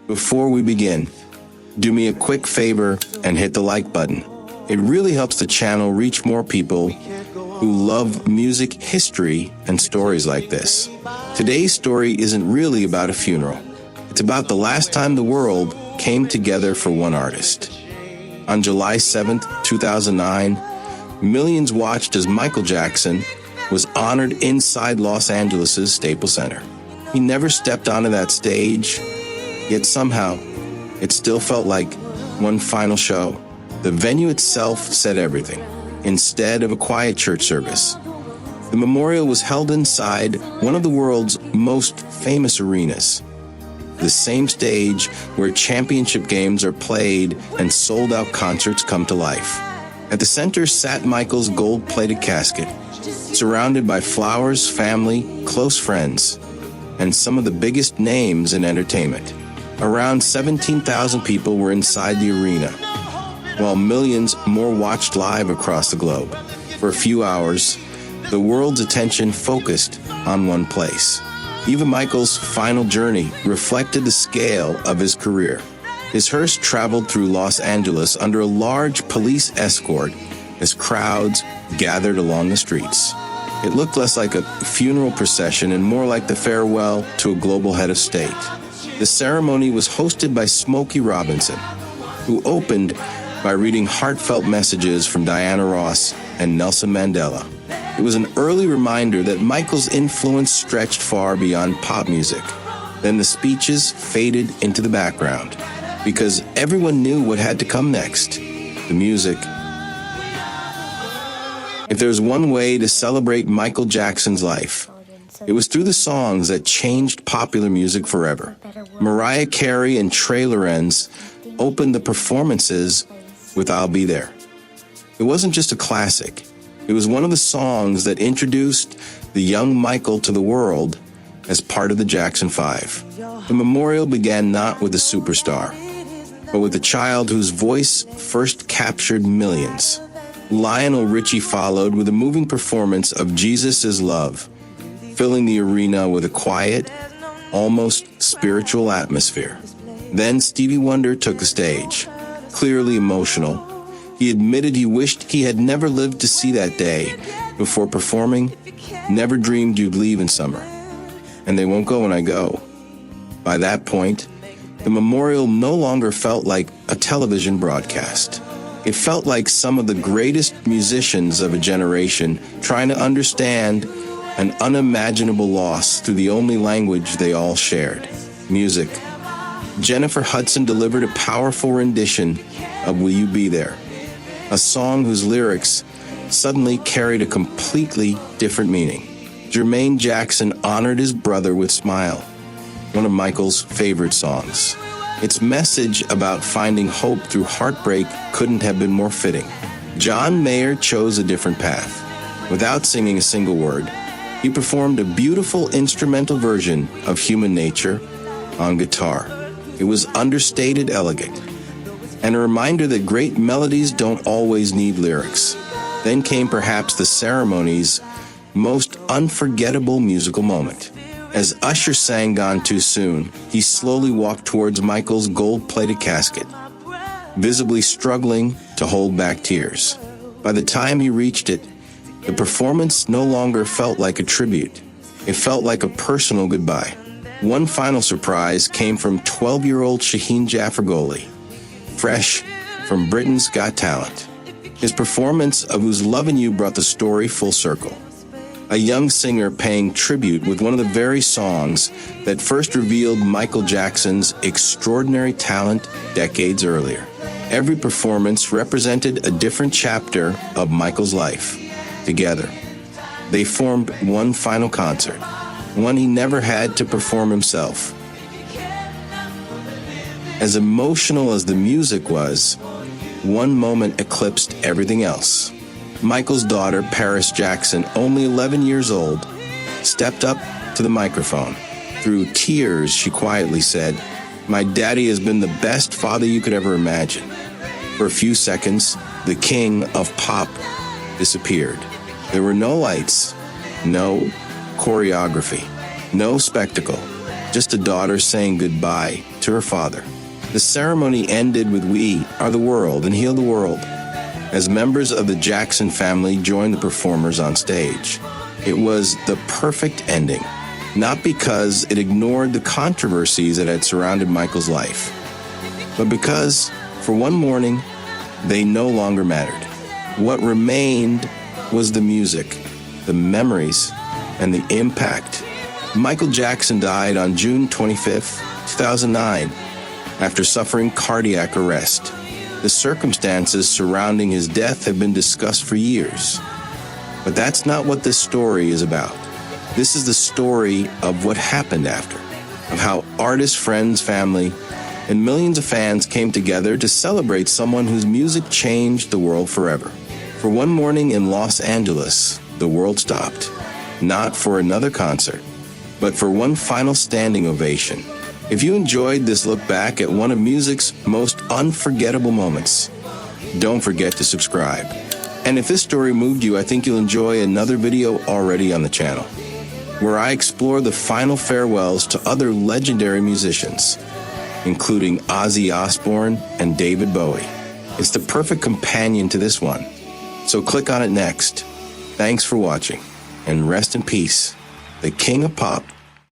Before we begin, do me a quick favor and hit the like button. It really helps the channel reach more people who love music, history, and stories like this. Today's story isn't really about a funeral. It's about the last time the world came together for one artist. On July 7th, 2009, millions watched as Michael Jackson was honored inside Los Angeles' Staples Center. He never stepped onto that stage, yet somehow it still felt like one final show. The venue itself said everything. Instead of a quiet church service, the memorial was held inside one of the world's most famous arenas, the same stage where championship games are played and sold-out concerts come to life. At the center sat Michael's gold-plated casket, surrounded by flowers, family, close friends, and some of the biggest names in entertainment. Around 17,000 people were inside the arena, while millions more watched live across the globe. For a few hours, the world's attention focused on one place. Even Michael's final journey reflected the scale of his career. His hearse traveled through Los Angeles under a large police escort as crowds gathered along the streets. It looked less like a funeral procession and more like the farewell to a global head of state. The ceremony was hosted by Smokey Robinson, who opened by reading heartfelt messages from Diana Ross and Nelson Mandela. It was an early reminder that Michael's influence stretched far beyond pop music. Then the speeches faded into the background, because everyone knew what had to come next: the music. If there's one way to celebrate Michael Jackson's life, it was through the songs that changed popular music forever. Mariah Carey and Trey Lorenz opened the performances with "I'll Be There." It wasn't just a classic. It was one of the songs that introduced the young Michael to the world as part of the Jackson 5. The memorial began not with a superstar, but with a child whose voice first captured millions. Lionel Richie followed with a moving performance of "Jesus Is Love," filling the arena with a quiet, almost spiritual atmosphere. Then Stevie Wonder took the stage, clearly emotional. He admitted he wished he had never lived to see that day. Before performing, "Never dreamed you'd leave in summer, and they won't go when I go." By that point, the memorial no longer felt like a television broadcast. It felt like some of the greatest musicians of a generation trying to understand an unimaginable loss through the only language they all shared: music. Jennifer Hudson delivered a powerful rendition of "Will You Be There?", a song whose lyrics suddenly carried a completely different meaning. Jermaine Jackson honored his brother with "Smile," one of Michael's favorite songs. Its message about finding hope through heartbreak couldn't have been more fitting. John Mayer chose a different path. Without singing a single word, he performed a beautiful instrumental version of "Human Nature" on guitar. It was understated, elegant, and a reminder that great melodies don't always need lyrics. Then came perhaps the ceremony's most unforgettable musical moment. As Usher sang "Gone Too Soon," he slowly walked towards Michael's gold-plated casket, visibly struggling to hold back tears. By the time he reached it, the performance no longer felt like a tribute. It felt like a personal goodbye. One final surprise came from 12-year-old Shaheen Jafargholi, fresh from Britain's Got Talent. His performance of "Who's Lovin' You" brought the story full circle. A young singer paying tribute with one of the very songs that first revealed Michael Jackson's extraordinary talent decades earlier. Every performance represented a different chapter of Michael's life. Together, they formed one final concert, one he never had to perform himself. As emotional as the music was, one moment eclipsed everything else. Michael's daughter, Paris Jackson, only 11 years old, stepped up to the microphone. Through tears, she quietly said, "My daddy has been the best father you could ever imagine." For a few seconds, the king of pop disappeared. There were no lights, no choreography, no spectacle, just a daughter saying goodbye to her father. The ceremony ended with "We Are the World" and "Heal the World" as members of the Jackson family joined the performers on stage. It was the perfect ending, not because it ignored the controversies that had surrounded Michael's life, but because, for one morning, they no longer mattered. What remained was the music, the memories, and the impact. Michael Jackson died on June 25, 2009, after suffering cardiac arrest. The circumstances surrounding his death have been discussed for years. But that's not what this story is about. This is the story of what happened after, of how artists, friends, family, and millions of fans came together to celebrate someone whose music changed the world forever. For one morning in Los Angeles, the world stopped, not for another concert, but for one final standing ovation. If you enjoyed this look back at one of music's most unforgettable moments, don't forget to subscribe. And if this story moved you, I think you'll enjoy another video already on the channel, where I explore the final farewells to other legendary musicians, including Ozzy Osbourne and David Bowie. It's the perfect companion to this one, so click on it next. Thanks for watching, and rest in peace, the King of Pop,